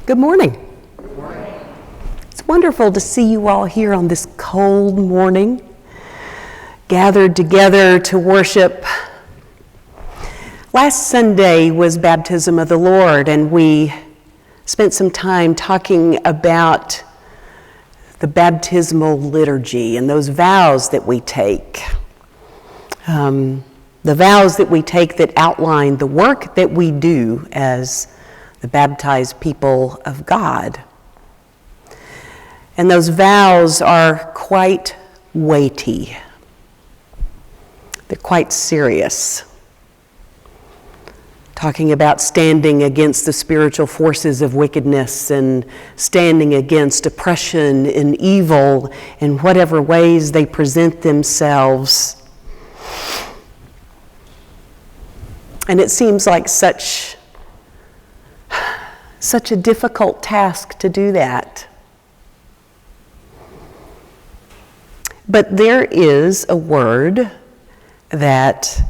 Good morning. Good morning. It's wonderful to see you all here on this cold morning, gathered together to worship. Last Sunday was Baptism of the Lord, and we spent some time talking about the baptismal liturgy and those vows that we take. The vows that we take that outline the work that we do as the baptized people of God. And those vows are quite weighty. They're quite serious. Talking about standing against the spiritual forces of wickedness and standing against oppression and evil in whatever ways they present themselves. And it seems like such a difficult task to do that. But there is a word that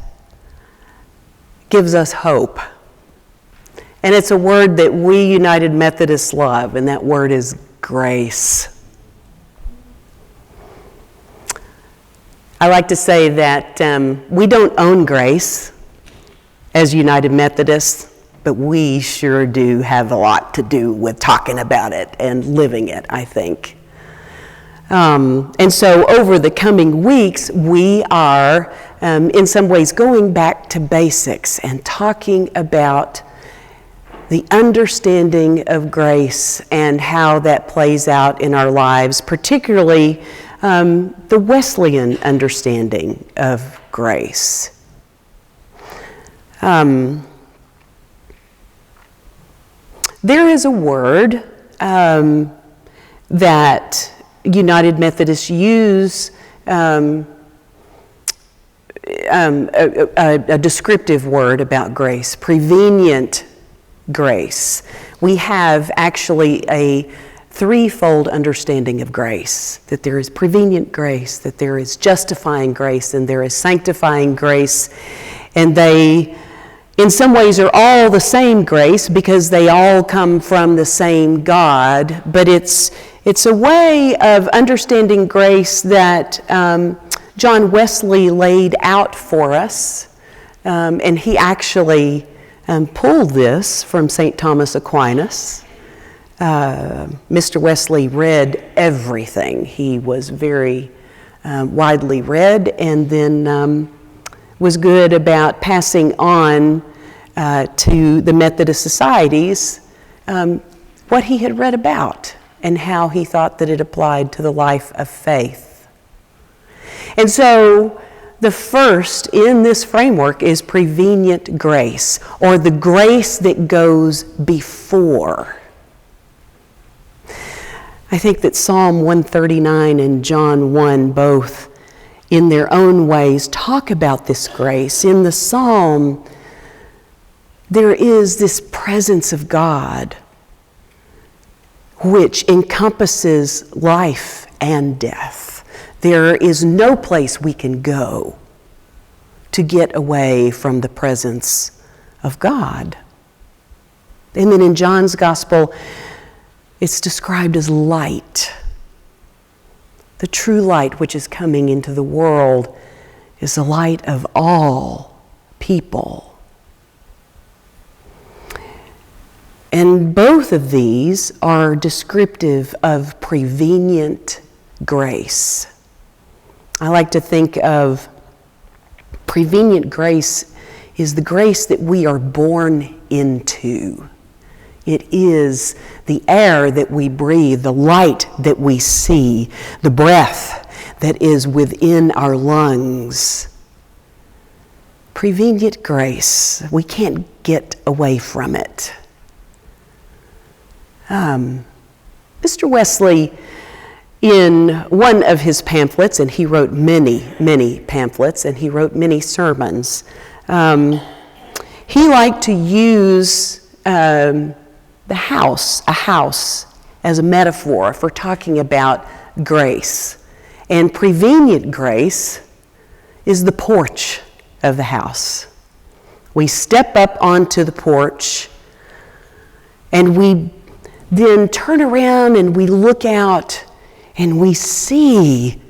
gives us hope. And it's a word that we United Methodists love, and that word is grace. I like to say that we don't own grace as United Methodists, but we sure do have a lot to do with talking about it and living it, I think. And so over the coming weeks, we are, in some ways, going back to basics and talking about the understanding of grace and how that plays out in our lives, particularly the Wesleyan understanding of grace. There is a word that United Methodists use, a descriptive word about grace, prevenient grace. We have actually a threefold understanding of grace, that there is prevenient grace, that there is justifying grace, and there is sanctifying grace, and they in some ways are all the same grace because they all come from the same God, but it's a way of understanding grace that John Wesley laid out for us, and he actually pulled this from St. Thomas Aquinas. Mr. Wesley read everything. He was very widely read, and then was good about passing on to the Methodist societies what he had read about and how he thought that it applied to the life of faith. And so the first in this framework is prevenient grace, or the grace that goes before. I think that Psalm 139 and John 1 both, in their own ways, talk about this grace. In the Psalm, there is this presence of God which encompasses life and death. There is no place we can go to get away from the presence of God. And then in John's Gospel, it's described as light. The true light which is coming into the world is the light of all people. And both of these are descriptive of prevenient grace. I like to think of prevenient grace is the grace that we are born into. It is the air that we breathe, the light that we see, the breath that is within our lungs. Prevenient grace, we can't get away from it. Mr. Wesley, in one of his pamphlets, and he wrote many pamphlets, and he wrote many sermons, he liked to use a house as a metaphor for talking about grace. And prevenient grace is the porch of the house. We step up onto the porch and we then turn around and we look out and we see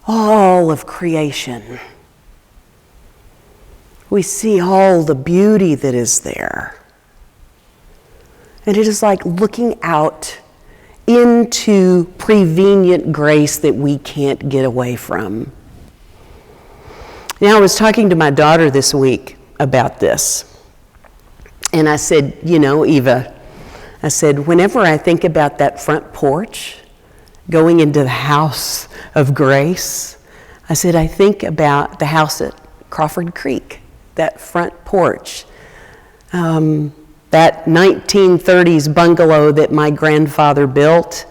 all of creation. We see all the beauty that is there. And it is like looking out into prevenient grace that we can't get away from. Now, I was talking to my daughter this week about this. And I said, you know, Eva, I said, whenever I think about that front porch going into the house of grace, I said, I think about the house at Crawford Creek, that front porch. That 1930s bungalow that my grandfather built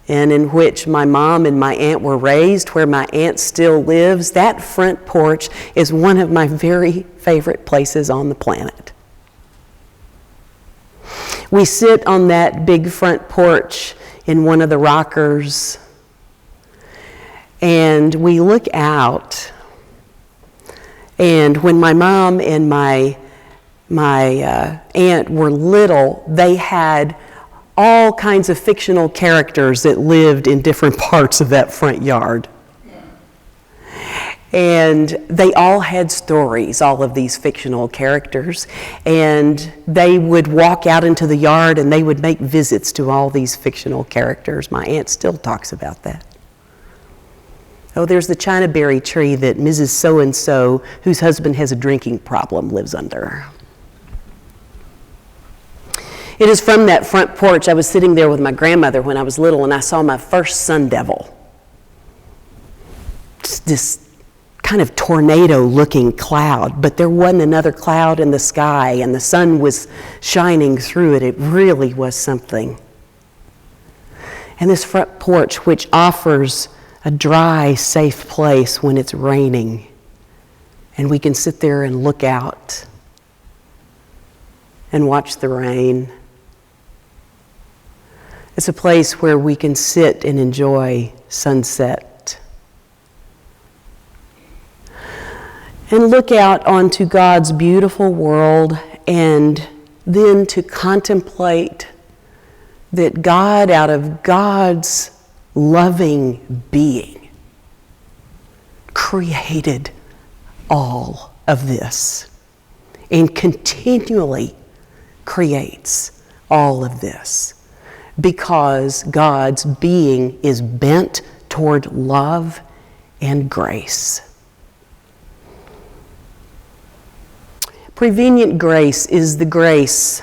and in which my mom and my aunt were raised, where my aunt still lives, that front porch is one of my very favorite places on the planet. We sit on that big front porch in one of the rockers and we look out. And when my mom and my aunt were little, they had all kinds of fictional characters that lived in different parts of that front yard. And they all had stories, all of these fictional characters. And they would walk out into the yard and they would make visits to all these fictional characters. My aunt still talks about that. Oh, there's the Chinaberry tree that Mrs. So-and-so, whose husband has a drinking problem, lives under. It is from that front porch. I was sitting there with my grandmother when I was little and I saw my first sun devil. Just this kind of tornado-looking cloud, but there wasn't another cloud in the sky and the sun was shining through it. It really was something. And this front porch, which offers a dry, safe place when it's raining, and we can sit there and look out and watch the rain. It's a place where we can sit and enjoy sunset and look out onto God's beautiful world, and then to contemplate that God, out of God's loving being, created all of this and continually creates all of this because God's being is bent toward love and grace. Prevenient grace is the grace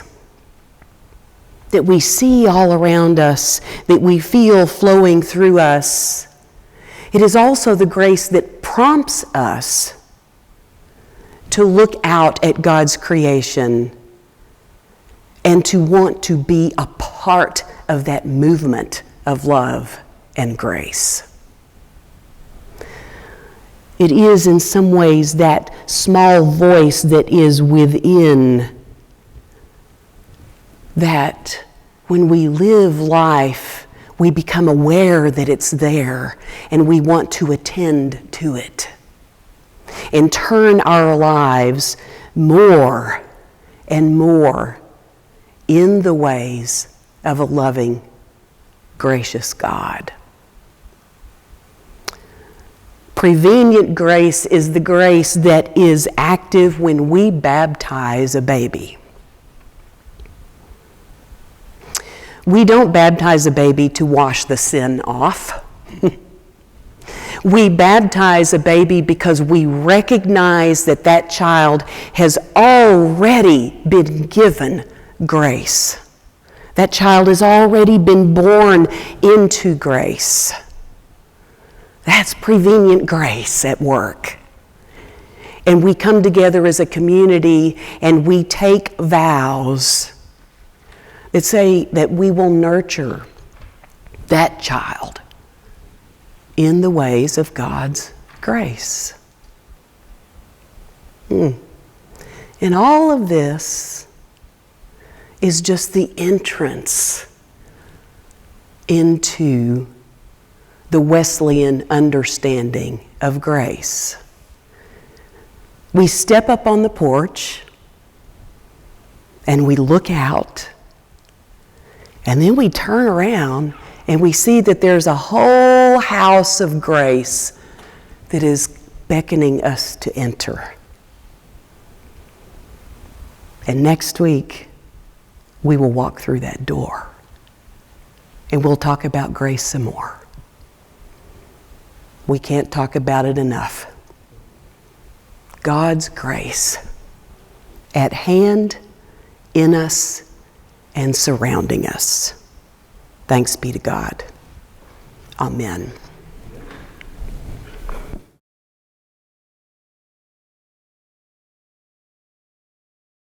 that we see all around us, that we feel flowing through us. It is also the grace that prompts us to look out at God's creation and to want to be a part of that movement of love and grace. It is in some ways that small voice that is within that when we live life, we become aware that it's there and we want to attend to it and turn our lives more and more in the ways of a loving, gracious God. Prevenient grace is the grace that is active when we baptize a baby. We don't baptize a baby to wash the sin off. We baptize a baby because we recognize that that child has already been given grace. That child has already been born into grace. That's prevenient grace at work. And we come together as a community and we take vows that say that we will nurture that child in the ways of God's grace. And all of this is just the entrance into the Wesleyan understanding of grace. We step up on the porch and we look out And then we turn around and we see that there's a whole house of grace that is beckoning us to enter. And next week, we will walk through that door. And we'll talk about grace some more. We can't talk about it enough. God's grace at hand, in us, and surrounding us. Thanks be to God. Amen.